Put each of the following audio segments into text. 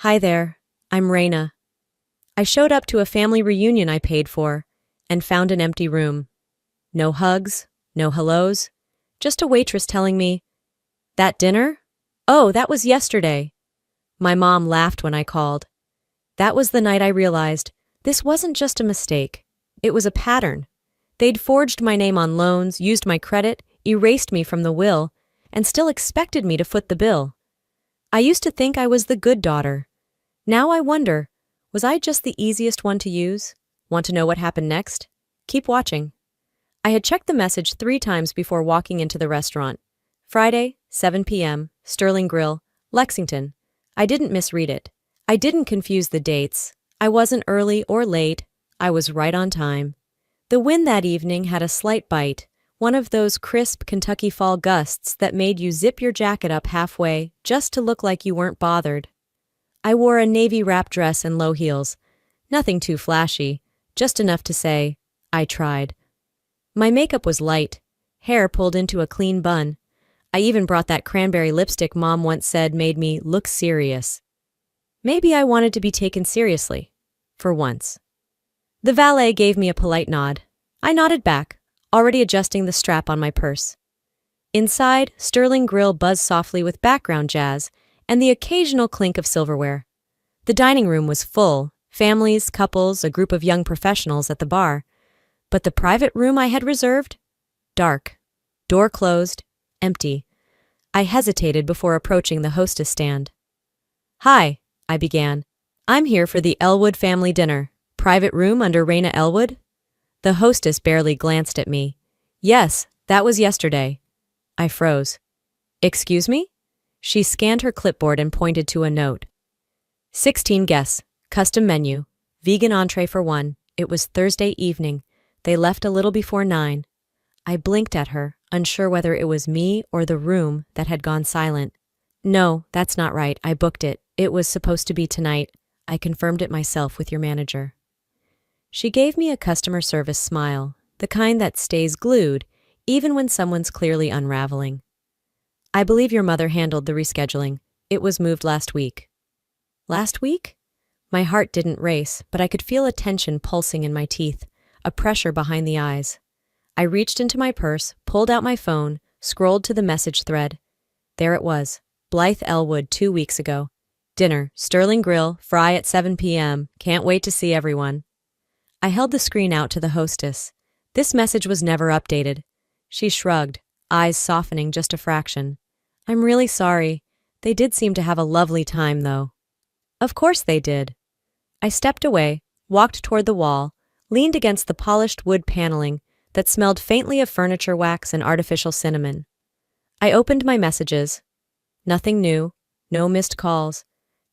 Hi there, I'm Raina. I showed up to a family reunion I paid for and found an empty room. No hugs, no hellos, just a waitress telling me, "That dinner? Oh, that was yesterday." My mom laughed when I called. That was the night I realized this wasn't just a mistake, it was a pattern. They'd forged my name on loans, used my credit, erased me from the will, and still expected me to foot the bill. I used to think I was the good daughter. Now I wonder, was I just the easiest one to use? Want to know what happened next? Keep watching. I had checked the message 3 times before walking into the restaurant. Friday, 7 p.m., Sterling Grill, Lexington. I didn't misread it. I didn't confuse the dates. I wasn't early or late. I was right on time. The wind that evening had a slight bite, one of those crisp Kentucky fall gusts that made you zip your jacket up halfway just to look like you weren't bothered. I wore a navy wrap dress and low heels. Nothing too flashy, just enough to say, I tried. My makeup was light, hair pulled into a clean bun. I even brought that cranberry lipstick Mom once said made me look serious. Maybe I wanted to be taken seriously, for once. The valet gave me a polite nod. I nodded back, already adjusting the strap on my purse. Inside, Sterling Grill buzzed softly with background jazz and the occasional clink of silverware. The dining room was full, families, couples, a group of young professionals at the bar. But the private room I had reserved? Dark. Door closed. Empty. I hesitated before approaching the hostess stand. "Hi," I began. "I'm here for the Elwood family dinner. Private room under Raina Elwood?" The hostess barely glanced at me. "Yes, that was yesterday." I froze. "Excuse me?" She scanned her clipboard and pointed to a note. 16 guests. Custom menu. Vegan entree for 1. It was Thursday evening. They left a little before 9. I blinked at her, unsure whether it was me or the room that had gone silent. "No, that's not right. I booked it. It was supposed to be tonight. I confirmed it myself with your manager." She gave me a customer service smile, the kind that stays glued, even when someone's clearly unraveling. "I believe your mother handled the rescheduling. It was moved last week." Last week? My heart didn't race, but I could feel a tension pulsing in my teeth, a pressure behind the eyes. I reached into my purse, pulled out my phone, scrolled to the message thread. There it was. Blythe Elwood 2 weeks ago. Dinner, Sterling Grill, fry at 7 p.m. Can't wait to see everyone. I held the screen out to the hostess. This message was never updated. She shrugged, eyes softening just a fraction. "I'm really sorry. They did seem to have a lovely time, though." Of course they did. I stepped away, walked toward the wall, leaned against the polished wood paneling that smelled faintly of furniture wax and artificial cinnamon. I opened my messages. Nothing new, no missed calls,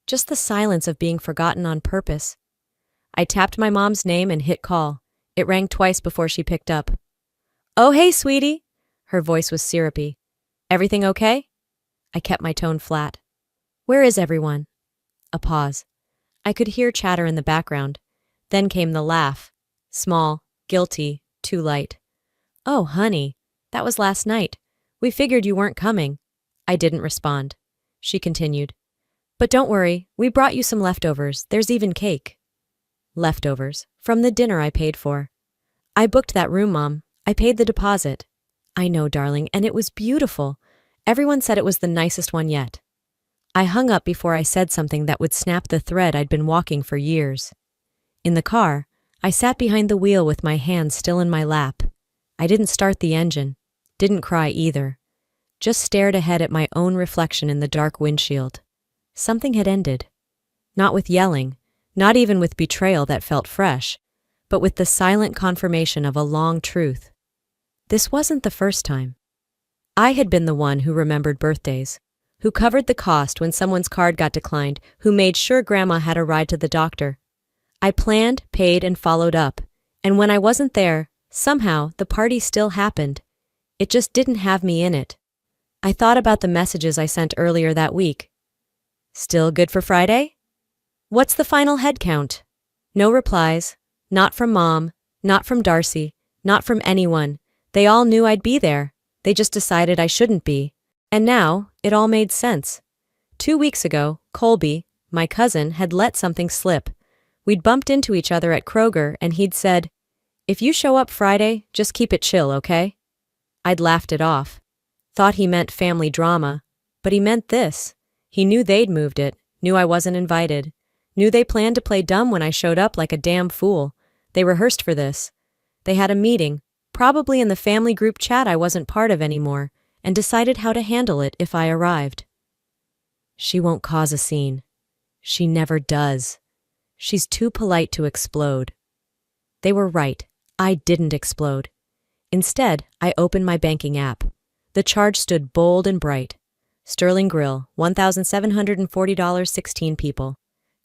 just the silence of being forgotten on purpose. I tapped my mom's name and hit call. It rang twice before she picked up. "Oh, hey, sweetie." Her voice was syrupy. "Everything okay?" I kept my tone flat. "Where is everyone?" A pause. I could hear chatter in the background. Then came the laugh. Small, guilty, too light. "Oh, honey, that was last night. We figured you weren't coming." I didn't respond. She continued. "But don't worry, we brought you some leftovers. There's even cake." Leftovers. From the dinner I paid for. "I booked that room, Mom. I paid the deposit." "I know, darling, and it was beautiful. Everyone said it was the nicest one yet." I hung up before I said something that would snap the thread I'd been walking for years. In the car, I sat behind the wheel with my hands still in my lap. I didn't start the engine. Didn't cry either. Just stared ahead at my own reflection in the dark windshield. Something had ended. Not with yelling, not even with betrayal that felt fresh, but with the silent confirmation of a long truth. This wasn't the first time. I had been the one who remembered birthdays, who covered the cost when someone's card got declined, who made sure Grandma had a ride to the doctor. I planned, paid, and followed up, and when I wasn't there, somehow the party still happened. It just didn't have me in it. I thought about the messages I sent earlier that week. "Still good for Friday?" "What's the final head count?" No replies. Not from Mom, not from Darcy, not from anyone. They all knew I'd be there. They just decided I shouldn't be. And now, it all made sense. 2 weeks ago, Colby, my cousin, had let something slip. We'd bumped into each other at Kroger and he'd said, "If you show up Friday, just keep it chill, okay?" I'd laughed it off. Thought he meant family drama, but he meant this. He knew they'd moved it, knew I wasn't invited, knew they planned to play dumb when I showed up like a damn fool. They rehearsed for this. They had a meeting, probably in the family group chat I wasn't part of anymore, and decided how to handle it if I arrived. She won't cause a scene. She never does. She's too polite to explode. They were right. I didn't explode. Instead, I opened my banking app. The charge stood bold and bright. Sterling Grill, $1,740, 16 people.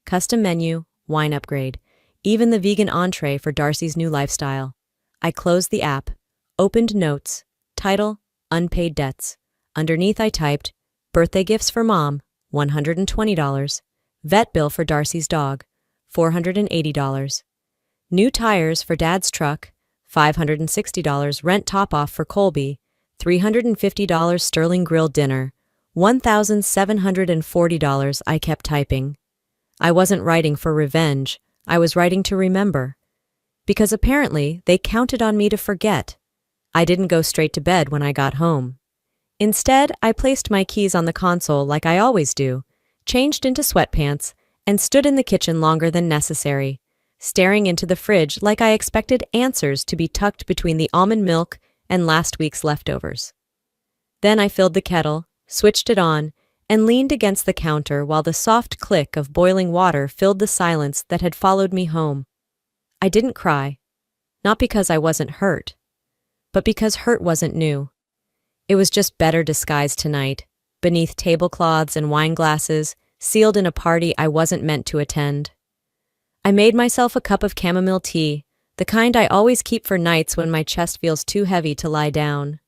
Custom menu, wine upgrade. Even the vegan entree for Darcy's new lifestyle. I closed the app, opened notes, title, unpaid debts. Underneath I typed, birthday gifts for mom, $120. Vet bill for Darcy's dog, $480. New tires for dad's truck, $560. Rent top-off for Colby, $350. Sterling Grill dinner, $1,740. I kept typing. I wasn't writing for revenge. I was writing to remember. Because apparently they counted on me to forget. I didn't go straight to bed when I got home. Instead, I placed my keys on the console like I always do, changed into sweatpants, and stood in the kitchen longer than necessary, staring into the fridge like I expected answers to be tucked between the almond milk and last week's leftovers. Then I filled the kettle, switched it on, and leaned against the counter while the soft click of boiling water filled the silence that had followed me home. I didn't cry, not because I wasn't hurt, but because hurt wasn't new. It was just better disguised tonight, beneath tablecloths and wine glasses, sealed in a party I wasn't meant to attend. I made myself a cup of chamomile tea, the kind I always keep for nights when my chest feels too heavy to lie down.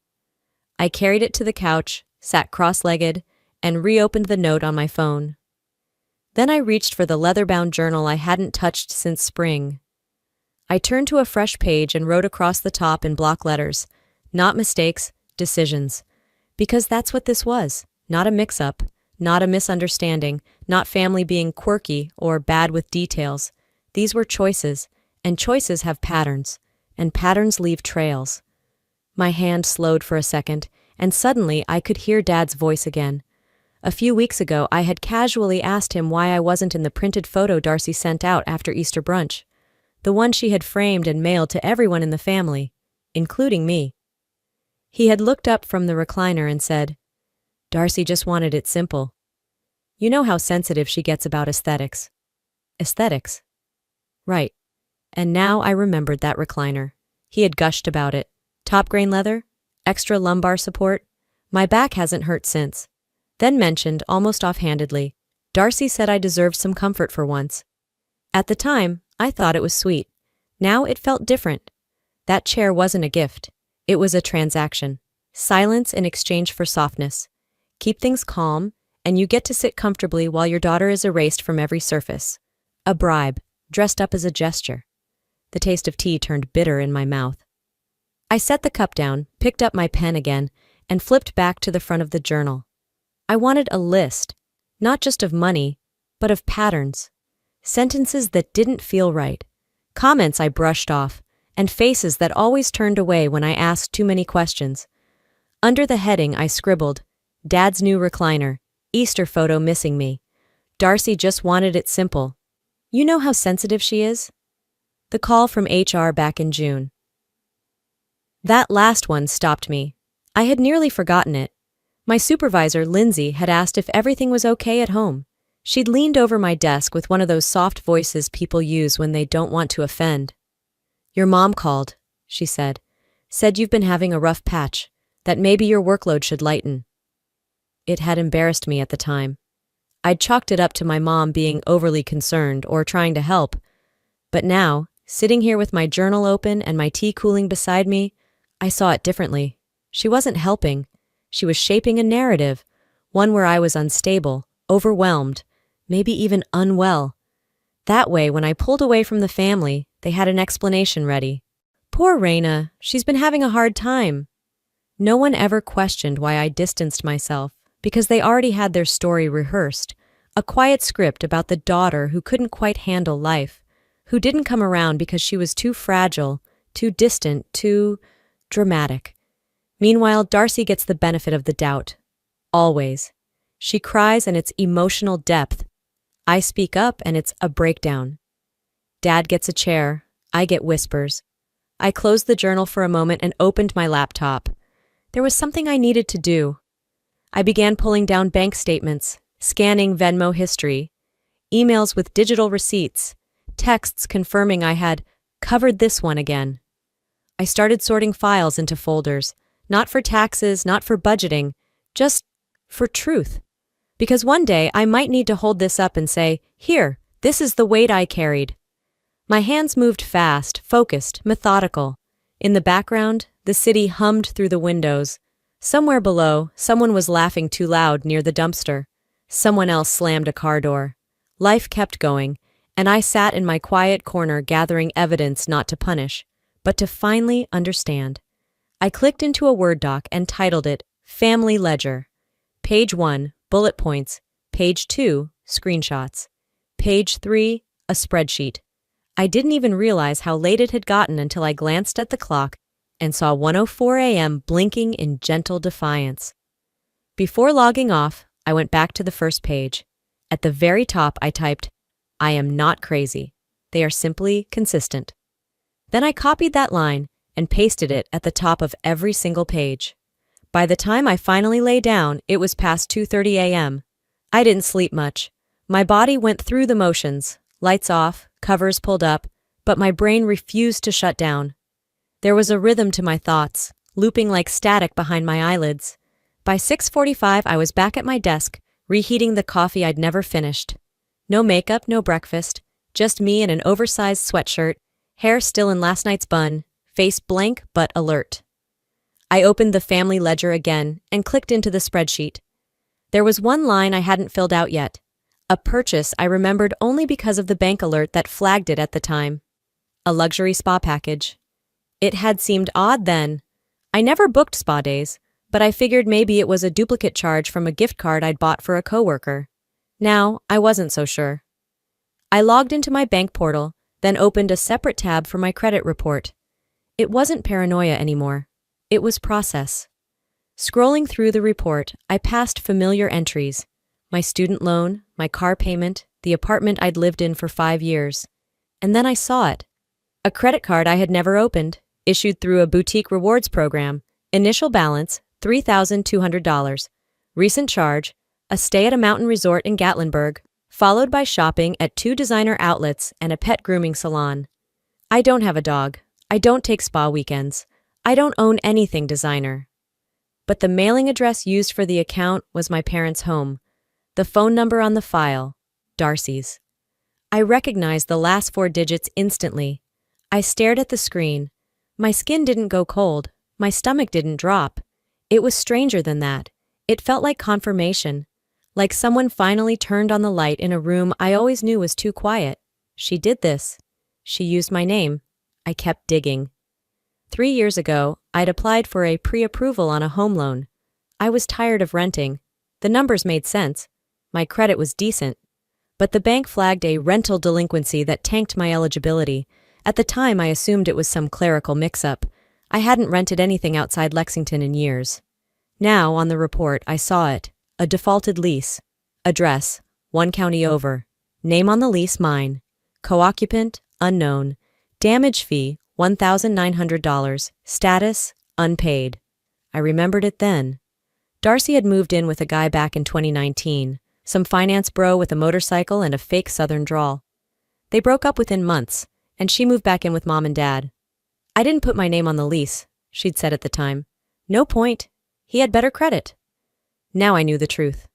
I carried it to the couch, sat cross-legged, and reopened the note on my phone. Then I reached for the leather-bound journal I hadn't touched since spring. I turned to a fresh page and wrote across the top in block letters, not mistakes, decisions. Because that's what this was, not a mix-up, not a misunderstanding, not family being quirky or bad with details. These were choices, and choices have patterns, and patterns leave trails. My hand slowed for a second, and suddenly I could hear Dad's voice again. A few weeks ago, I had casually asked him why I wasn't in the printed photo Darcy sent out after Easter brunch, the one she had framed and mailed to everyone in the family, including me. He had looked up from the recliner and said, "Darcy just wanted it simple. You know how sensitive she gets about aesthetics." Aesthetics. Right. And now I remembered that recliner. He had gushed about it. Top grain leather? Extra lumbar support? My back hasn't hurt since. Then mentioned, almost offhandedly, Darcy said I deserved some comfort for once. At the time, I thought it was sweet. Now it felt different. That chair wasn't a gift. It was a transaction. Silence in exchange for softness. Keep things calm, and you get to sit comfortably while your daughter is erased from every surface. A bribe, dressed up as a gesture. The taste of tea turned bitter in my mouth. I set the cup down, picked up my pen again, and flipped back to the front of the journal. I wanted a list, not just of money, but of patterns. Sentences that didn't feel right. Comments I brushed off, and faces that always turned away when I asked too many questions. Under the heading I scribbled, Dad's new recliner, Easter photo missing me. Darcy just wanted it simple. You know how sensitive she is? The call from HR back in June. That last one stopped me. I had nearly forgotten it. My supervisor, Lindsay, had asked if everything was okay at home. She'd leaned over my desk with one of those soft voices people use when they don't want to offend. "Your mom called," she said. "Said you've been having a rough patch, that maybe your workload should lighten." It had embarrassed me at the time. I'd chalked it up to my mom being overly concerned or trying to help. But now, sitting here with my journal open and my tea cooling beside me, I saw it differently. She wasn't helping. She was shaping a narrative, one where I was unstable, overwhelmed, maybe even unwell. That way, when I pulled away from the family, they had an explanation ready. "Poor Raina, she's been having a hard time." No one ever questioned why I distanced myself, because they already had their story rehearsed, A quiet script about the daughter who couldn't quite handle life, who didn't come around because she was too fragile, too distant, too dramatic. Meanwhile, Darcy gets the benefit of the doubt. Always. She cries and it's emotional depth. I speak up and it's a breakdown. Dad gets a chair. I get whispers. I closed the journal for a moment and opened my laptop. There was something I needed to do. I began pulling down bank statements, scanning Venmo history, emails with digital receipts, texts confirming I had covered this one again. I started sorting files into folders, not for taxes, not for budgeting, just for truth. Because one day I might need to hold this up and say, here, this is the weight I carried. My hands moved fast, focused, methodical. In the background, the city hummed through the windows. Somewhere below, someone was laughing too loud near the dumpster. Someone else slammed a car door. Life kept going, and I sat in my quiet corner gathering evidence not to punish, but to finally understand. I clicked into a Word doc and titled it Family Ledger. Page 1, bullet points. Page 2, screenshots. Page 3, a spreadsheet. I didn't even realize how late it had gotten until I glanced at the clock and saw 1:04 a.m. blinking in gentle defiance. Before logging off, I went back to the first page. At the very top, I typed, I am not crazy. They are simply consistent. Then I copied that line and pasted it at the top of every single page. By the time I finally lay down, it was past 2:30 a.m. I didn't sleep much. My body went through the motions, lights off, covers pulled up, but my brain refused to shut down. There was a rhythm to my thoughts, looping like static behind my eyelids. By 6:45, I was back at my desk, reheating the coffee I'd never finished. No makeup, no breakfast, just me in an oversized sweatshirt, hair still in last night's bun, face blank but alert. I opened the family ledger again and clicked into the spreadsheet. There was one line I hadn't filled out yet. A purchase I remembered only because of the bank alert that flagged it at the time. A luxury spa package. It had seemed odd then. I never booked spa days, but I figured maybe it was a duplicate charge from a gift card I'd bought for a coworker. Now, I wasn't so sure. I logged into my bank portal, then opened a separate tab for my credit report. It wasn't paranoia anymore. It was process. Scrolling through the report, I passed familiar entries. My student loan, my car payment, the apartment I'd lived in for 5 years. And then I saw it. A credit card I had never opened, issued through a boutique rewards program. Initial balance, $3,200. Recent charge, a stay at a mountain resort in Gatlinburg, followed by shopping at 2 designer outlets and a pet grooming salon. I don't have a dog. I don't take spa weekends. I don't own anything designer. But the mailing address used for the account was my parents' home. The phone number on the file, Darcy's. I recognized the last 4 digits instantly. I stared at the screen. My skin didn't go cold. My stomach didn't drop. It was stranger than that. It felt like confirmation. Like someone finally turned on the light in a room I always knew was too quiet. She did this. She used my name. I kept digging. 3 years ago, I'd applied for a pre-approval on a home loan. I was tired of renting. The numbers made sense. My credit was decent. But the bank flagged a rental delinquency that tanked my eligibility. At the time, I assumed it was some clerical mix-up. I hadn't rented anything outside Lexington in years. Now, on the report, I saw it. A defaulted lease. Address, 1 county over. Name on the lease, mine. Co-occupant, unknown. Damage fee, $1,900. Status, unpaid. I remembered it then. Darcy had moved in with a guy back in 2019. Some finance bro with a motorcycle and a fake southern drawl. They broke up within months, and she moved back in with mom and dad. I didn't put my name on the lease, she'd said at the time. No point. He had better credit. Now I knew the truth.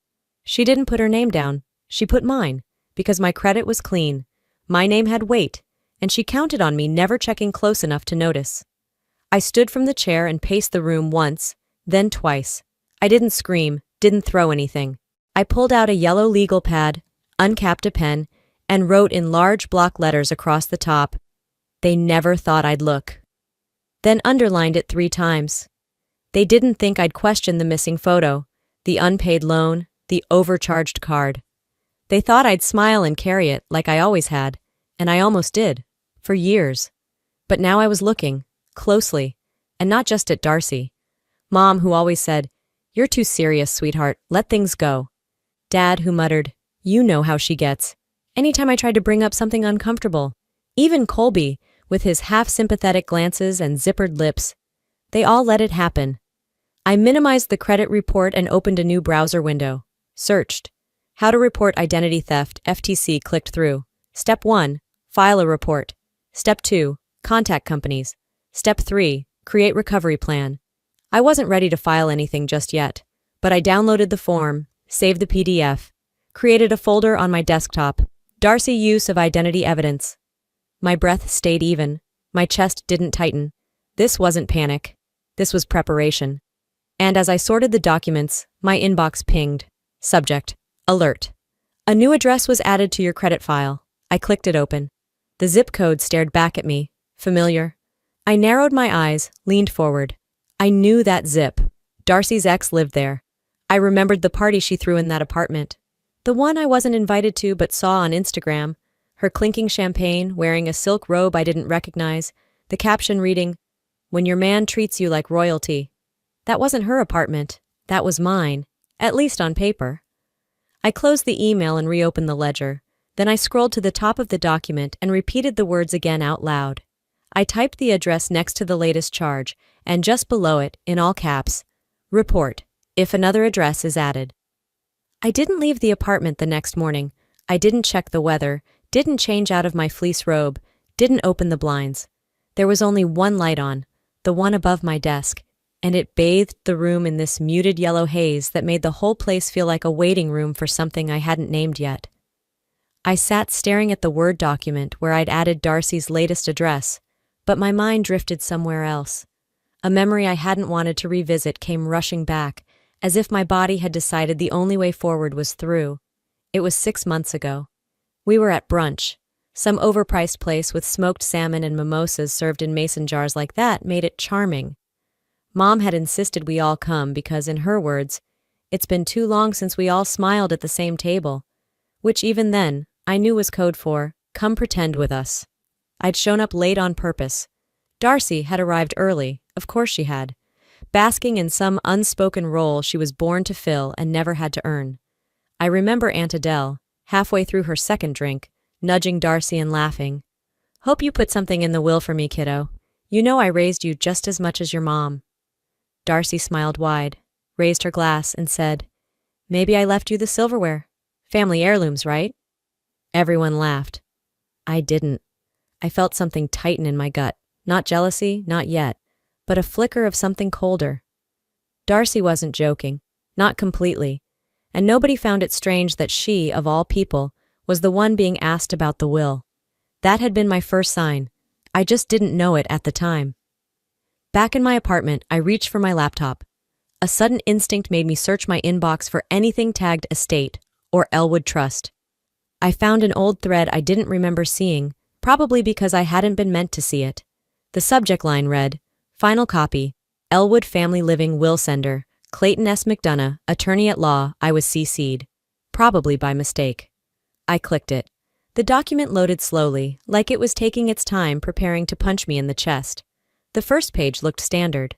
She didn't put her name down. She put mine, because my credit was clean. My name had weight, and she counted on me never checking close enough to notice. I stood from the chair and paced the room once, then twice. I didn't scream, didn't throw anything. I pulled out a yellow legal pad, uncapped a pen, and wrote in large block letters across the top, "They never thought I'd look." Then underlined it 3 times. They didn't think I'd question the missing photo, the unpaid loan, the overcharged card. They thought I'd smile and carry it like I always had, and I almost did, for years. But now I was looking, closely, and not just at Darcy. Mom, who always said, "You're too serious, sweetheart, let things go." Dad, who muttered, "You know how she gets," anytime I tried to bring up something uncomfortable. Even Colby, with his half-sympathetic glances and zippered lips. They all let it happen. I minimized the credit report and opened a new browser window. Searched. How to report identity theft, FTC clicked through. Step 1, file a report. Step 2, contact companies. Step 3, create recovery plan. I wasn't ready to file anything just yet, but I downloaded the form, saved the PDF, created a folder on my desktop, Darcy use of identity evidence. My breath stayed even. My chest didn't tighten. This wasn't panic. This was preparation. And as I sorted the documents, my inbox pinged. Subject: alert. A new address was added to your credit file. I clicked it open. The zip code stared back at me. Familiar. I narrowed my eyes, leaned forward. I knew that zip. Darcy's ex lived there. I remembered the party she threw in that apartment. The one I wasn't invited to but saw on Instagram. Her clinking champagne, wearing a silk robe I didn't recognize, the caption reading, "When your man treats you like royalty." That wasn't her apartment. That was mine, at least on paper. I closed the email and reopened the ledger. Then I scrolled to the top of the document and repeated the words again out loud. I typed the address next to the latest charge, and just below it, in all caps, "Report, if another address is added." I didn't leave the apartment the next morning. I didn't check the weather, didn't change out of my fleece robe, didn't open the blinds. There was only one light on, the one above my desk, and it bathed the room in this muted yellow haze that made the whole place feel like a waiting room for something I hadn't named yet. I sat staring at the Word document where I'd added Darcy's latest address, but my mind drifted somewhere else. A memory I hadn't wanted to revisit came rushing back, as if my body had decided the only way forward was through. It was 6 months ago. We were at brunch. Some overpriced place with smoked salmon and mimosas served in mason jars like that made it charming. Mom had insisted we all come because, in her words, it's been too long since we all smiled at the same table, which even then, I knew was code for, "Come pretend with us." I'd shown up late on purpose. Darcy had arrived early, of course she had, basking in some unspoken role she was born to fill and never had to earn. I remember Aunt Adele, halfway through her second drink, nudging Darcy and laughing. "Hope you put something in the will for me, kiddo. You know I raised you just as much as your mom." Darcy smiled wide, raised her glass, and said, "Maybe I left you the silverware. Family heirlooms, right?" Everyone laughed. I didn't. I felt something tighten in my gut. Not jealousy, not yet, but a flicker of something colder. Darcy wasn't joking, not completely, and nobody found it strange that she, of all people, was the one being asked about the will. That had been my first sign. I just didn't know it at the time. Back in my apartment, I reached for my laptop. A sudden instinct made me search my inbox for anything tagged estate or Elwood Trust. I found an old thread I didn't remember seeing, probably because I hadn't been meant to see it. The subject line read, "Final copy, Elwood Family Living Will Sender, Clayton S. McDonough, Attorney at Law, I was CC'd. Probably by mistake." I clicked it. The document loaded slowly, like it was taking its time preparing to punch me in the chest. The first page looked standard.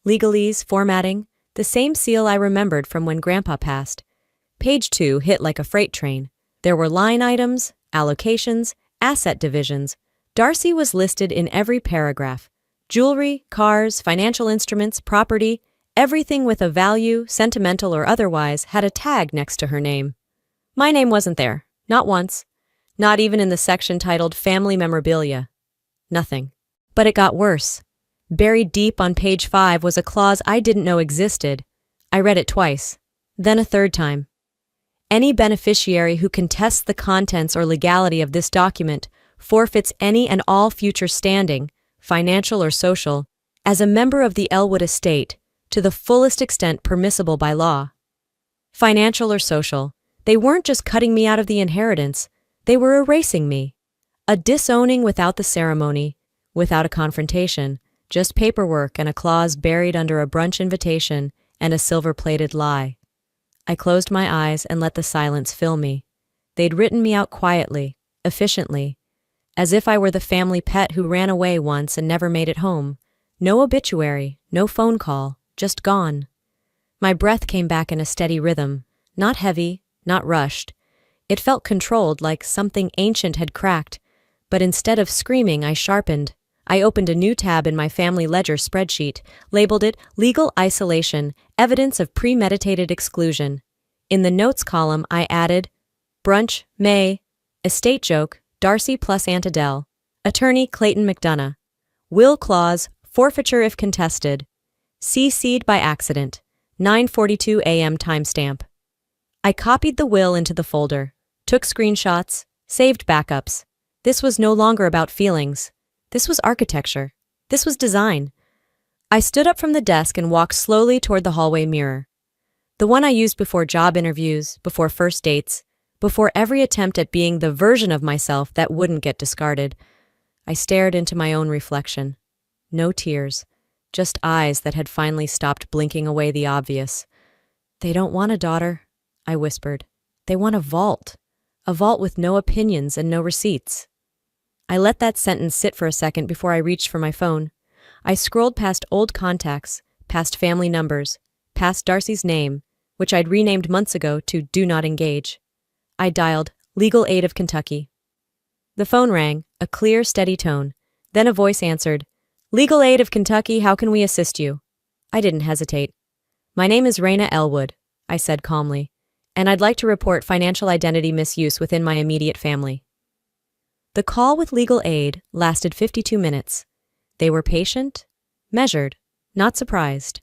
Legalese, formatting, the same seal I remembered from when Grandpa passed. Page 2 hit like a freight train. There were line items, allocations, asset divisions. Darcy was listed in every paragraph. Jewelry, cars, financial instruments, property, everything with a value, sentimental or otherwise, had a tag next to her name. My name wasn't there, not once. Not even in the section titled Family Memorabilia. Nothing. But it got worse. Buried deep on page 5 was a clause I didn't know existed. I read it twice, then a third time. Any beneficiary who contests the contents or legality of this document forfeits any and all future standing, financial or social, as a member of the Elwood estate, to the fullest extent permissible by law. Financial or social, they weren't just cutting me out of the inheritance, they were erasing me. A disowning without the ceremony, without a confrontation, just paperwork and a clause buried under a brunch invitation and a silver-plated lie. I closed my eyes and let the silence fill me. They'd written me out quietly, efficiently, as if I were the family pet who ran away once and never made it home. No obituary, no phone call, just gone. My breath came back in a steady rhythm, not heavy, not rushed. It felt controlled, like something ancient had cracked, but instead of screaming, I sharpened. I opened a new tab in my family ledger spreadsheet, labeled it Legal Isolation, Evidence of Premeditated Exclusion. In the notes column, I added, Brunch, May, Estate Joke, Darcy plus Aunt Adele, Attorney Clayton McDonough, Will Clause, Forfeiture if contested, CC'd by accident, 9:42 a.m. timestamp. I copied the will into the folder, took screenshots, saved backups. This was no longer about feelings. This was architecture. This was design. I stood up from the desk and walked slowly toward the hallway mirror. The one I used before job interviews, before first dates, before every attempt at being the version of myself that wouldn't get discarded. I stared into my own reflection. No tears, just eyes that had finally stopped blinking away the obvious. They don't want a daughter, I whispered. They want a vault with no opinions and no receipts. I let that sentence sit for a second before I reached for my phone. I scrolled past old contacts, past family numbers, past Darcy's name, which I'd renamed months ago to Do Not Engage. I dialed Legal Aid of Kentucky. The phone rang, a clear, steady tone. Then a voice answered, Legal Aid of Kentucky, how can we assist you? I didn't hesitate. My name is Raina Elwood, I said calmly, and I'd like to report financial identity misuse within my immediate family. The call with legal aid lasted 52 minutes. They were patient, measured, not surprised.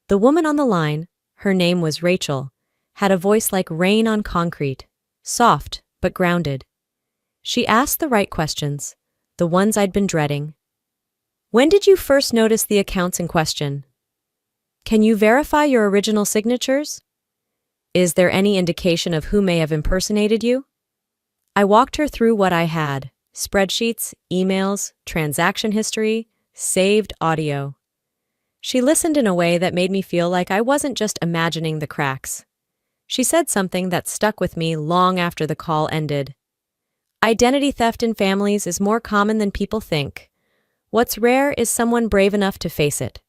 The woman on the line, her name was Rachel, had a voice like rain on concrete, soft but grounded. She asked the right questions, the ones I'd been dreading. When did you first notice the accounts in question? Can you verify your original signatures? Is there any indication of who may have impersonated you? I walked her through what I had, spreadsheets, emails, transaction history, saved audio. She listened in a way that made me feel like I wasn't just imagining the cracks. She said something that stuck with me long after the call ended. Identity theft in families is more common than people think. What's rare is someone brave enough to face it.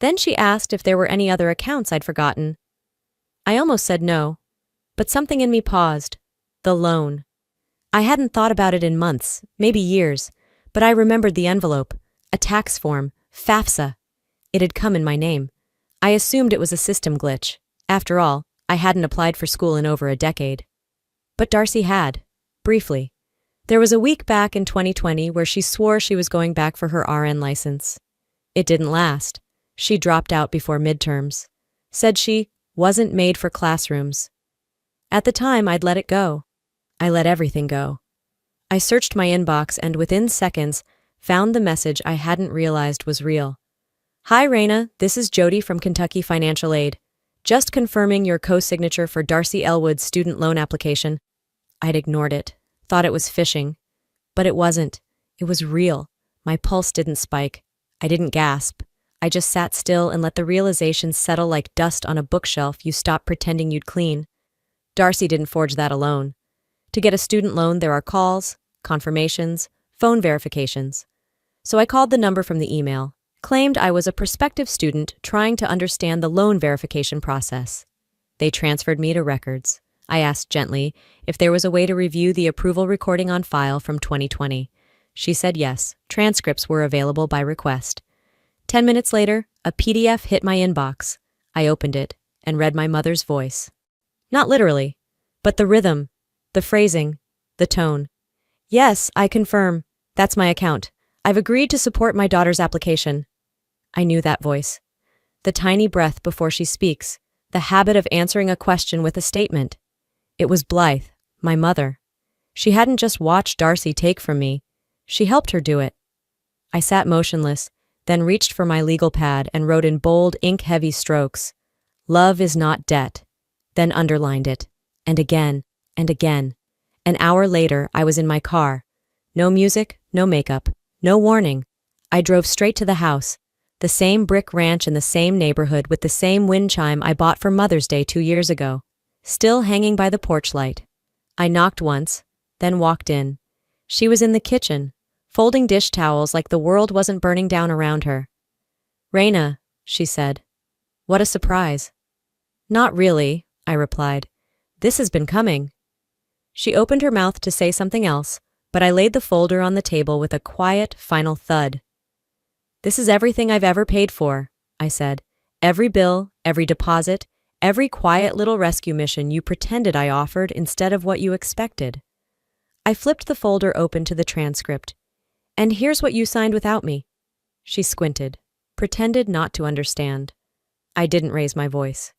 Then she asked if there were any other accounts I'd forgotten. I almost said no, but something in me paused. The loan. I hadn't thought about it in months, maybe years, but I remembered the envelope, a tax form, FAFSA. It had come in my name. I assumed it was a system glitch. After all, I hadn't applied for school in over a decade. But Darcy had, briefly. There was a week back in 2020 where she swore she was going back for her RN license. It didn't last. She dropped out before midterms. Said she wasn't made for classrooms. At the time, I'd let it go. I let everything go. I searched my inbox and within seconds found the message I hadn't realized was real. Hi Raina, this is Jody from Kentucky Financial Aid. Just confirming your co-signature for Darcy Elwood's student loan application. I'd ignored it, thought it was phishing. But it wasn't. It was real. My pulse didn't spike. I didn't gasp. I just sat still and let the realization settle like dust on a bookshelf you stop pretending you'd clean. Darcy didn't forge that alone. To get a student loan, there are calls, confirmations, phone verifications. So I called the number from the email, claimed I was a prospective student trying to understand the loan verification process. They transferred me to records. I asked gently if there was a way to review the approval recording on file from 2020. She said yes, transcripts were available by request. 10 minutes later, a PDF hit my inbox. I opened it and read my mother's voice. Not literally, but the rhythm, the phrasing, the tone. Yes, I confirm. That's my account. I've agreed to support my daughter's application. I knew that voice. The tiny breath before she speaks, the habit of answering a question with a statement. It was Blythe, my mother. She hadn't just watched Darcy take from me. She helped her do it. I sat motionless, then reached for my legal pad and wrote in bold, ink-heavy strokes, "Love is not debt," then underlined it, and again, and again. An hour later, I was in my car. No music, no makeup, no warning. I drove straight to the house, the same brick ranch in the same neighborhood with the same wind chime I bought for Mother's Day 2 years ago, still hanging by the porch light. I knocked once, then walked in. She was in the kitchen, folding dish towels like the world wasn't burning down around her. "Raina," she said. "What a surprise." "Not really," I replied. "This has been coming." She opened her mouth to say something else, but I laid the folder on the table with a quiet, final thud. "This is everything I've ever paid for," I said. "Every bill, every deposit, every quiet little rescue mission you pretended I offered instead of what you expected." I flipped the folder open to the transcript. "And here's what you signed without me." She squinted, pretended not to understand. I didn't raise my voice.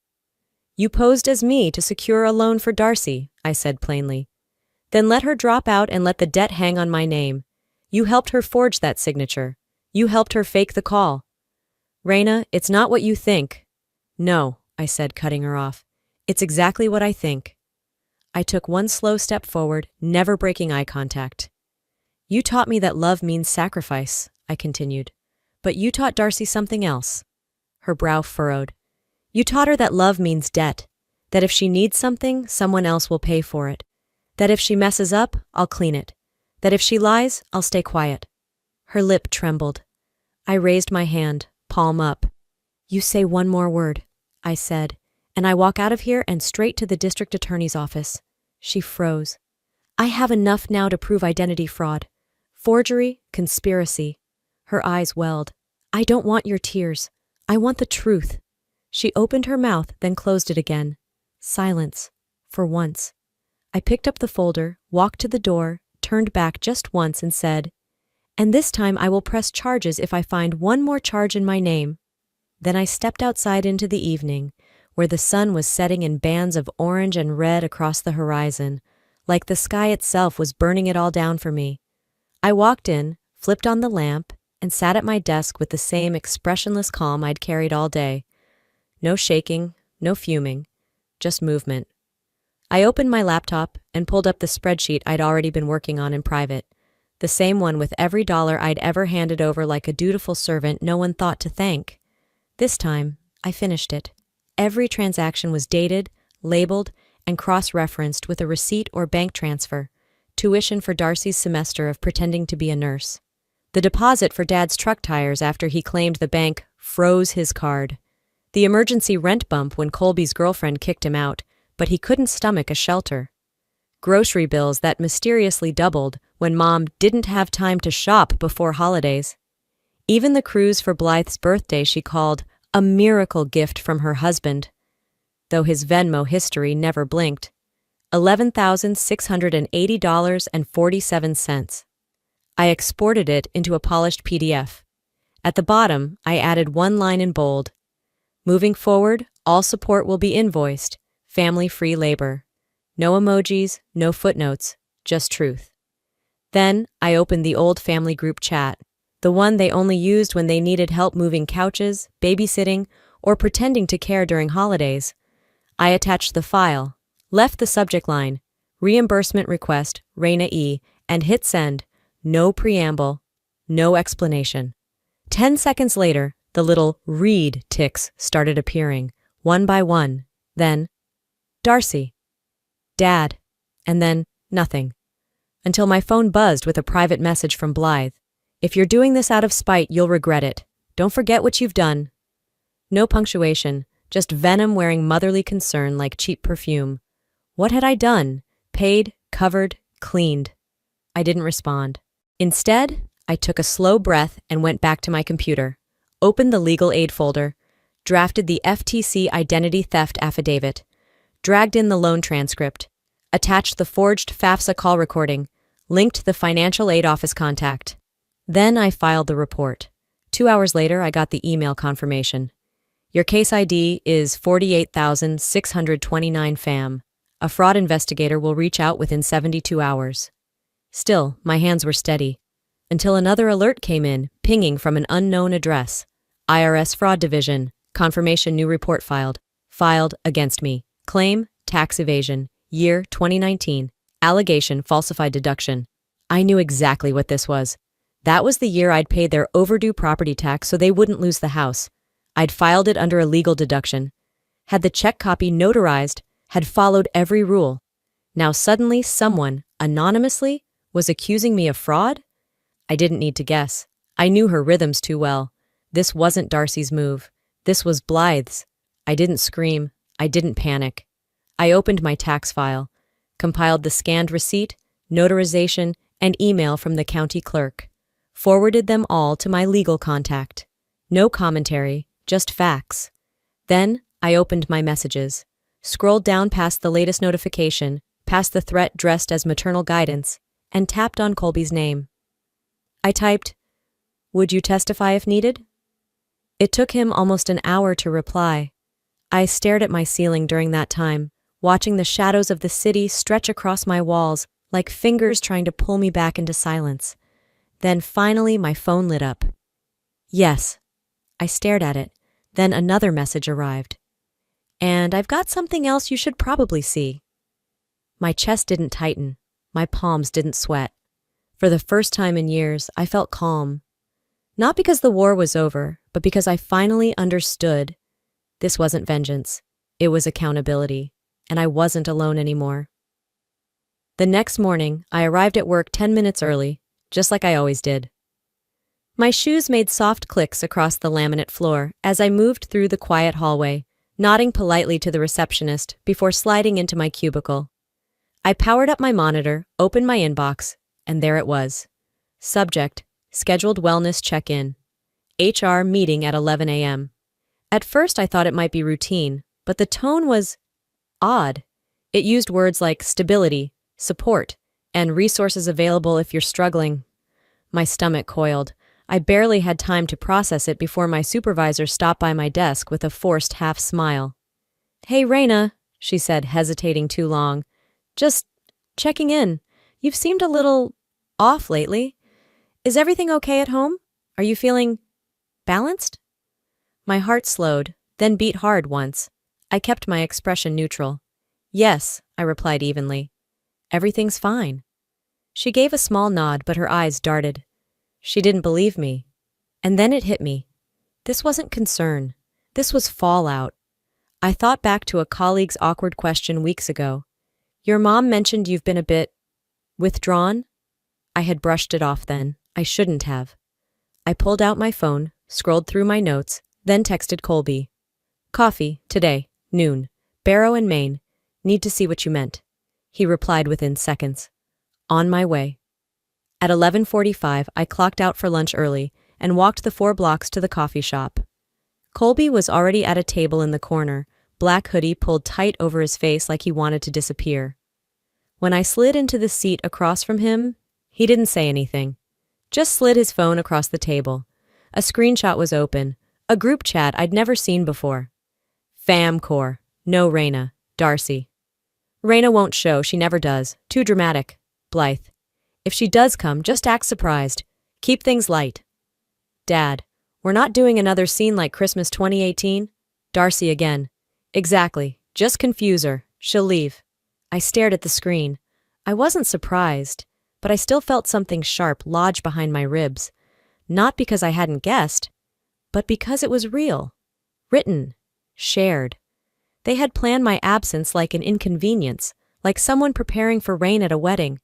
"You posed as me to secure a loan for Darcy," I said plainly. "Then let her drop out and let the debt hang on my name. You helped her forge that signature. You helped her fake the call." "Raina, it's not what you think." "No," I said, cutting her off. "It's exactly what I think." I took one slow step forward, never breaking eye contact. "You taught me that love means sacrifice," I continued. "But you taught Darcy something else." Her brow furrowed. "You taught her that love means debt, that if she needs something, someone else will pay for it, that if she messes up, I'll clean it, that if she lies, I'll stay quiet." Her lip trembled. I raised my hand, palm up. "You say one more word," I said, "and I walk out of here and straight to the district attorney's office." She froze. "I have enough now to prove identity fraud. Forgery, conspiracy." Her eyes welled. "I don't want your tears. I want the truth." She opened her mouth, then closed it again. Silence. For once. I picked up the folder, walked to the door, turned back just once and said, "And this time I will press charges if I find one more charge in my name." Then I stepped outside into the evening, where the sun was setting in bands of orange and red across the horizon, like the sky itself was burning it all down for me. I walked in, flipped on the lamp, and sat at my desk with the same expressionless calm I'd carried all day. No shaking, no fuming, just movement. I opened my laptop and pulled up the spreadsheet I'd already been working on in private, the same one with every dollar I'd ever handed over like a dutiful servant no one thought to thank. This time, I finished it. Every transaction was dated, labeled, and cross-referenced with a receipt or bank transfer, tuition for Darcy's semester of pretending to be a nurse, the deposit for Dad's truck tires after he claimed the bank froze his card, the emergency rent bump when Colby's girlfriend kicked him out, but he couldn't stomach a shelter, grocery bills that mysteriously doubled when Mom didn't have time to shop before holidays. Even the cruise for Blythe's birthday she called a miracle gift from her husband, though his Venmo history never blinked. $11,680.47. I exported it into a polished PDF. At the bottom, I added one line in bold. "Moving forward, all support will be invoiced. Family-free labor." No emojis, no footnotes, just truth. Then I opened the old family group chat, the one they only used when they needed help moving couches, babysitting, or pretending to care during holidays. I attached the file, left the subject line, reimbursement request, Raina E., and hit send. No preamble, no explanation. 10 seconds later, the little read ticks started appearing, one by one. Then, Darcy, Dad, and then nothing. Until my phone buzzed with a private message from Blythe. "If you're doing this out of spite, you'll regret it. Don't forget what you've done." No punctuation, just venom wearing motherly concern like cheap perfume. What had I done? Paid, covered, cleaned. I didn't respond. Instead, I took a slow breath and went back to my computer, opened the legal aid folder, drafted the FTC identity theft affidavit, dragged in the loan transcript, attached the forged FAFSA call recording, linked the financial aid office contact. Then I filed the report. 2 hours later, I got the email confirmation. "Your case ID is 48,629 FAM. A fraud investigator will reach out within 72 hours. Still, my hands were steady. Until another alert came in, pinging from an unknown address. IRS Fraud Division. Confirmation new report filed. Filed against me. Claim, tax evasion. Year 2019. Allegation, falsified deduction. I knew exactly what this was. That was the year I'd paid their overdue property tax so they wouldn't lose the house. I'd filed it under a legal deduction. Had the check copy notarized, had followed every rule. Now suddenly someone, anonymously, was accusing me of fraud? I didn't need to guess. I knew her rhythms too well. This wasn't Darcy's move. This was Blythe's. I didn't scream. I didn't panic. I opened my tax file, compiled the scanned receipt, notarization, and email from the county clerk, forwarded them all to my legal contact. No commentary, just facts. Then I opened my messages, scrolled down past the latest notification, past the threat dressed as maternal guidance, and tapped on Colby's name. I typed, "Would you testify if needed?" It took him almost an hour to reply. I stared at my ceiling during that time, watching the shadows of the city stretch across my walls like fingers trying to pull me back into silence. Then finally my phone lit up. Yes. I stared at it. Then another message arrived. "And I've got something else you should probably see." My chest didn't tighten. My palms didn't sweat. For the first time in years, I felt calm. Not because the war was over, but because I finally understood. This wasn't vengeance. It was accountability. And I wasn't alone anymore. The next morning, I arrived at work 10 minutes early, just like I always did. My shoes made soft clicks across the laminate floor as I moved through the quiet hallway, nodding politely to the receptionist before sliding into my cubicle. I powered up my monitor, opened my inbox, and there it was. Subject, scheduled wellness check-in. HR meeting at 11 a.m. At first I thought it might be routine, but the tone was odd. It used words like stability, support, and resources available if you're struggling. My stomach coiled. I barely had time to process it before my supervisor stopped by my desk with a forced half smile. "Hey, Raina," she said, hesitating too long. "Just checking in. You've seemed a little off lately. Is everything okay at home? Are you feeling balanced?" My heart slowed, then beat hard once. I kept my expression neutral. "Yes," I replied evenly. "Everything's fine." She gave a small nod, but her eyes darted. She didn't believe me. And then it hit me. This wasn't concern. This was fallout. I thought back to a colleague's awkward question weeks ago. "Your mom mentioned you've been a bit withdrawn?" I had brushed it off then. I shouldn't have. I pulled out my phone, scrolled through my notes, then texted Colby. "Coffee, today, noon. Barrow and Maine. Need to see what you meant." He replied within seconds. "On my way." At 11:45, I clocked out for lunch early and walked the 4 blocks to the coffee shop. Colby was already at a table in the corner, black hoodie pulled tight over his face like he wanted to disappear. When I slid into the seat across from him, he didn't say anything. Just slid his phone across the table. A screenshot was open, a group chat I'd never seen before. "Fam core. No Raina. Darcy." "Raina won't show, she never does. Too dramatic. Blythe. If she does come, just act surprised. Keep things light." "Dad, we're not doing another scene like Christmas 2018? Darcy again." "Exactly. Just confuse her. She'll leave." I stared at the screen. I wasn't surprised, but I still felt something sharp lodge behind my ribs. Not because I hadn't guessed, but because it was real. Written. Shared. They had planned my absence like an inconvenience, like someone preparing for rain at a wedding.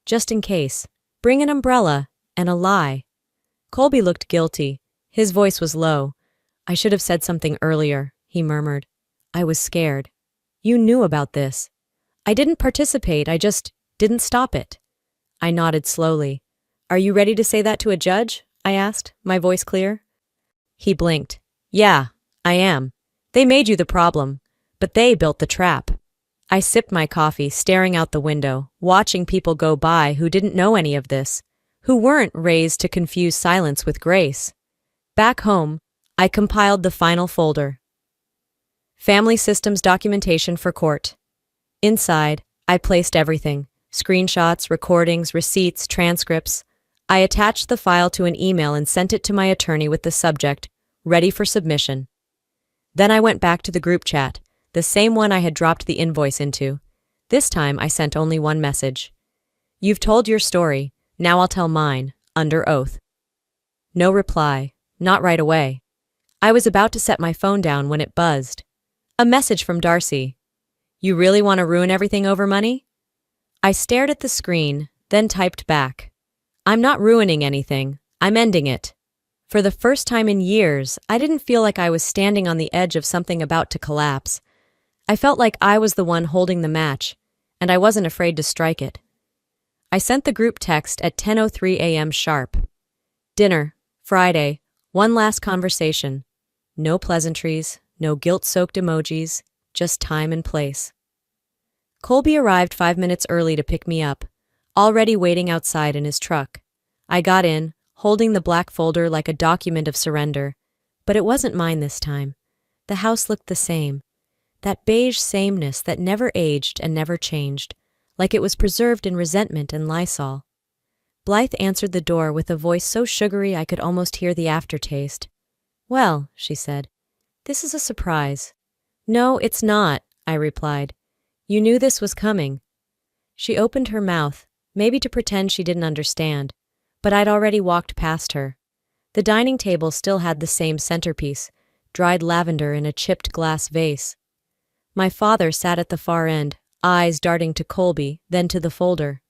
Just in case. Bring an umbrella, and a lie. Colby looked guilty. His voice was low. "I should have said something earlier," he murmured. I was scared. "You knew about this." "I didn't participate, I just didn't stop it." I nodded slowly. "Are you ready to say that to a judge?" I asked, my voice clear. He blinked. "Yeah, I am. They made you the problem, but they built the trap." I sipped my coffee, staring out the window, watching people go by who didn't know any of this, who weren't raised to confuse silence with grace. Back home, I compiled the final folder. Family systems documentation for court. Inside, I placed everything: screenshots, recordings, receipts, transcripts. I attached the file to an email and sent it to my attorney with the subject, "Ready for submission." Then I went back to the group chat, the same one I had dropped the invoice into. This time I sent only one message. "You've told your story, now I'll tell mine, under oath." No reply, not right away. I was about to set my phone down when it buzzed. A message from Darcy. "You really want to ruin everything over money?" I stared at the screen, then typed back. I'm not ruining anything. I'm ending it. For the first time in years, I didn't feel like I was standing on the edge of something about to collapse. I felt like I was the one holding the match, and I wasn't afraid to strike it. I sent the group text at 10:03 a.m. sharp. Dinner, Friday, one last conversation. No pleasantries, no guilt-soaked emojis, just time and place. Colby arrived 5 minutes early to pick me up, already waiting outside in his truck. I got in, holding the black folder like a document of surrender. But it wasn't mine this time. The house looked the same. That beige sameness that never aged and never changed, like it was preserved in resentment and Lysol. Blythe answered the door with a voice so sugary I could almost hear the aftertaste. Well, she said, this is a surprise. No, it's not, I replied. You knew this was coming. She opened her mouth, maybe to pretend she didn't understand, but I'd already walked past her. The dining table still had the same centerpiece, dried lavender in a chipped glass vase. My father sat at the far end, eyes darting to Colby, then to the folder.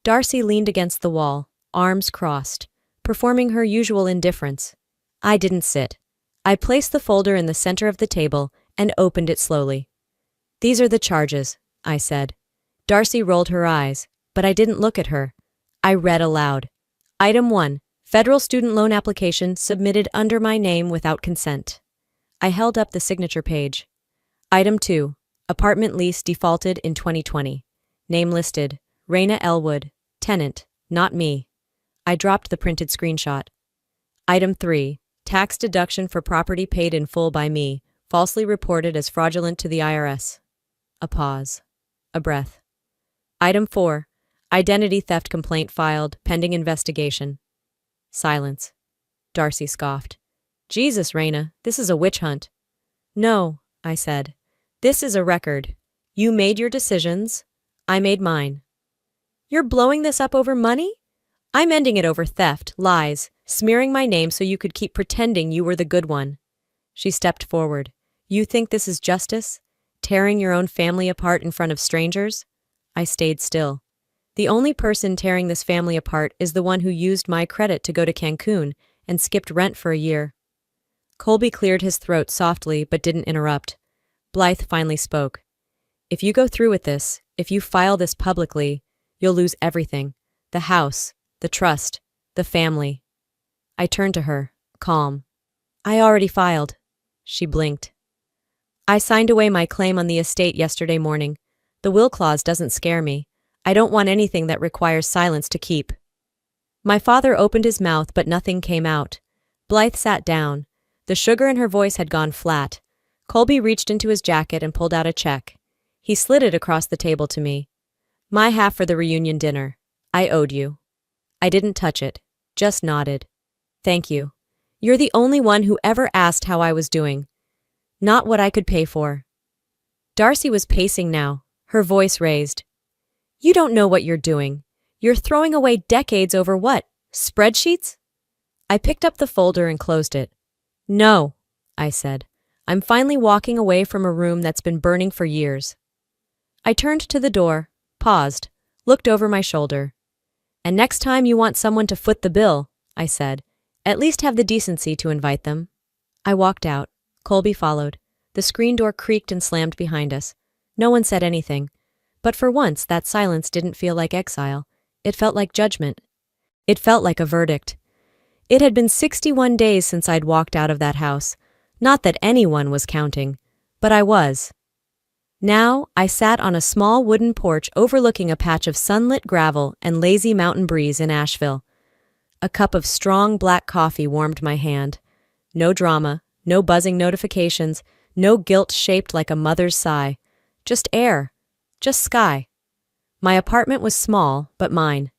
Darcy leaned against the wall, arms crossed, performing her usual indifference. I didn't sit. I placed the folder in the center of the table and opened it slowly. These are the charges, I said. Darcy rolled her eyes, but I didn't look at her. I read aloud. Item 1. Federal student loan application submitted under my name without consent. I held up the signature page. Item 2. Apartment lease defaulted in 2020. Name listed. Raina Elwood. Tenant. Not me. I dropped the printed screenshot. Item 3. Tax deduction for property paid in full by me, falsely reported as fraudulent to the IRS. A pause. A breath. Item 4. Identity theft complaint filed, pending investigation. Silence. Darcy scoffed. Jesus, Raina, this is a witch hunt. No, I said. This is a record. You made your decisions. I made mine. You're blowing this up over money? I'm ending it over theft, lies, smearing my name so you could keep pretending you were the good one. She stepped forward. You think this is justice? Tearing your own family apart in front of strangers? I stayed still. The only person tearing this family apart is the one who used my credit to go to Cancun and skipped rent for a year. Colby cleared his throat softly but didn't interrupt. Blythe finally spoke. If you go through with this, if you file this publicly, you'll lose everything. The house, the trust, the family. I turned to her, calm. I already filed. She blinked. I signed away my claim on the estate yesterday morning. The will clause doesn't scare me. I don't want anything that requires silence to keep. My father opened his mouth, but nothing came out. Blythe sat down. The sugar in her voice had gone flat. Colby reached into his jacket and pulled out a check. He slid it across the table to me. My half for the reunion dinner. I owed you. I didn't touch it, just nodded. Thank you. You're the only one who ever asked how I was doing. Not what I could pay for. Darcy was pacing now, her voice raised. You don't know what you're doing. You're throwing away decades over what? Spreadsheets? I picked up the folder and closed it. No, I said. I'm finally walking away from a room that's been burning for years. I turned to the door, paused, looked over my shoulder. And next time you want someone to foot the bill, I said, at least have the decency to invite them. I walked out. Colby followed. The screen door creaked and slammed behind us. No one said anything. But for once, that silence didn't feel like exile. It felt like judgment. It felt like a verdict. It had been 61 days since I'd walked out of that house. Not that anyone was counting, but I was. Now, I sat on a small wooden porch overlooking a patch of sunlit gravel and lazy mountain breeze in Asheville. A cup of strong black coffee warmed my hand. No drama, no buzzing notifications, no guilt shaped like a mother's sigh. Just air. Just sky. My apartment was small, but mine.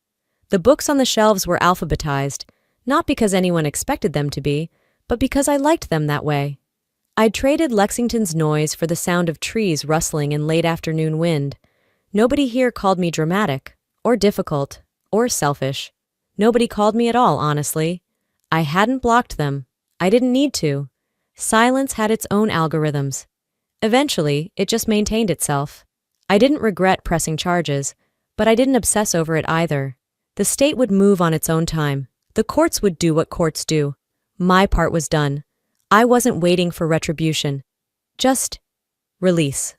The books on the shelves were alphabetized, not because anyone expected them to be, but because I liked them that way. I'd traded Lexington's noise for the sound of trees rustling in late afternoon wind. Nobody here called me dramatic, or difficult, or selfish. Nobody called me at all, honestly. I hadn't blocked them. I didn't need to. Silence had its own algorithms. Eventually, it just maintained itself. I didn't regret pressing charges, But I didn't obsess over it either. The state would move on its own time. The courts would do what courts do. My part was done. I wasn't waiting for retribution. Just release.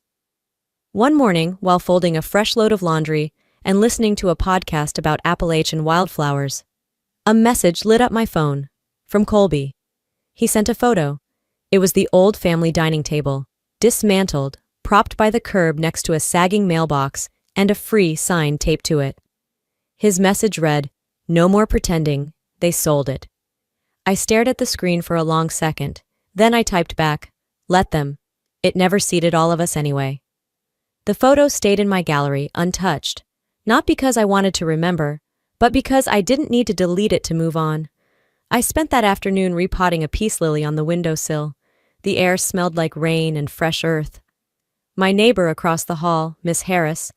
One morning, while folding a fresh load of laundry and listening to a podcast about Appalachian wildflowers, a message lit up my phone. From Colby. He sent a photo. It was the old family dining table, dismantled, propped by the curb next to a sagging mailbox and a free sign taped to it. His message read, "No more pretending, they sold it." I stared at the screen for a long second. Then I typed back, "Let them. It never seated all of us anyway." The photo stayed in my gallery, untouched, not because I wanted to remember, but because I didn't need to delete it to move on. I spent that afternoon repotting a peace lily on the windowsill. The air smelled like rain and fresh earth. My neighbor across the hall, Miss Harris,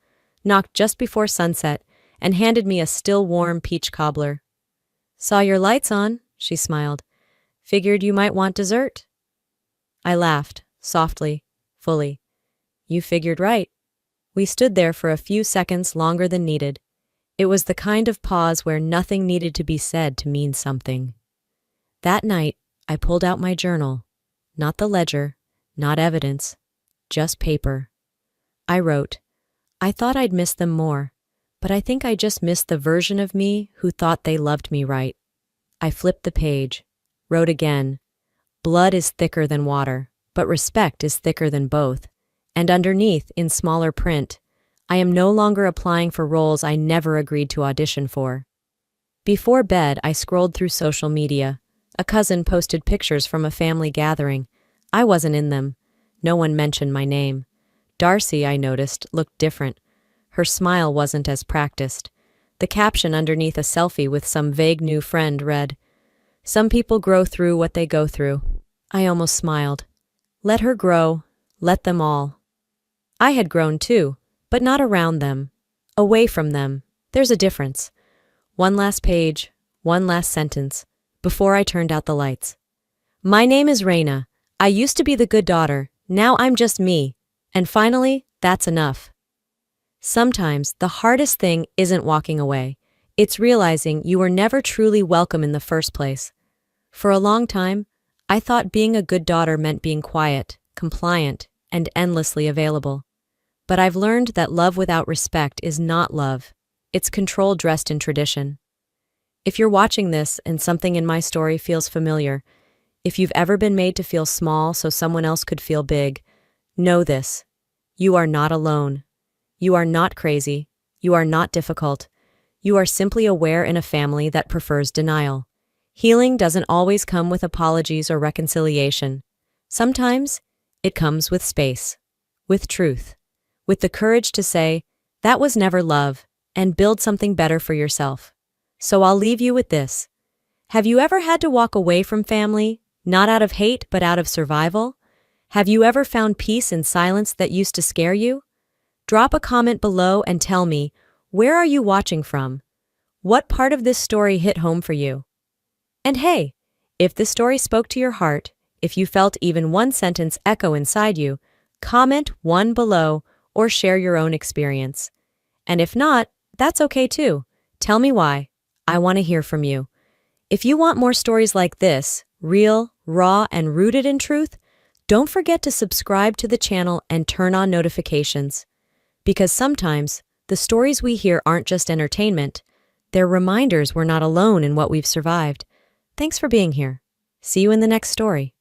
knocked just before sunset and handed me a still warm peach cobbler. "Saw your lights on," she smiled. "Figured you might want dessert." I laughed, softly, fully. You figured right. We stood there for a few seconds longer than needed. It was the kind of pause where nothing needed to be said to mean something. That night, I pulled out my journal. Not the ledger, not evidence, just paper. I wrote, "I thought I'd miss them more, but I think I just missed the version of me who thought they loved me right." I flipped the page, wrote again, "Blood is thicker than water, but respect is thicker than both." And underneath, in smaller print, "I am no longer applying for roles I never agreed to audition for." Before bed, I scrolled through social media. A cousin posted pictures from a family gathering. I wasn't in them. No one mentioned my name. Darcy, I noticed, looked different. Her smile wasn't as practiced. The caption underneath a selfie with some vague new friend read, "Some people grow through what they go through." I almost smiled. Let her grow. Let them all. I had grown too, but not around them. Away from them. There's a difference. One last page, one last sentence, before I turned out the lights. "My name is Raina. I used to be the good daughter. Now I'm just me. And finally, that's enough." Sometimes the hardest thing isn't walking away. It's realizing you were never truly welcome in the first place. For a long time, I thought being a good daughter meant being quiet, compliant, and endlessly available. But I've learned that love without respect is not love. It's control dressed in tradition. If you're watching this and something in my story feels familiar, if you've ever been made to feel small so someone else could feel big, know this. You are not alone. You are not crazy. You are not difficult. You are simply aware in a family that prefers denial. Healing doesn't always come with apologies or reconciliation. Sometimes it comes with space, with truth, with the courage to say, "That was never love," and build something better for yourself. So I'll leave you with this. Have you ever had to walk away from family, not out of hate but out of survival? Have you ever found peace in silence that used to scare you? Drop a comment below and tell me, where are you watching from? What part of this story hit home for you? And hey, if this story spoke to your heart, if you felt even one sentence echo inside you, comment one below or share your own experience. And if not, that's okay too. Tell me why. I want to hear from you. If you want more stories like this, real, raw, and rooted in truth, don't forget to subscribe to the channel and turn on notifications. Because sometimes, the stories we hear aren't just entertainment, they're reminders we're not alone in what we've survived. Thanks for being here. See you in the next story.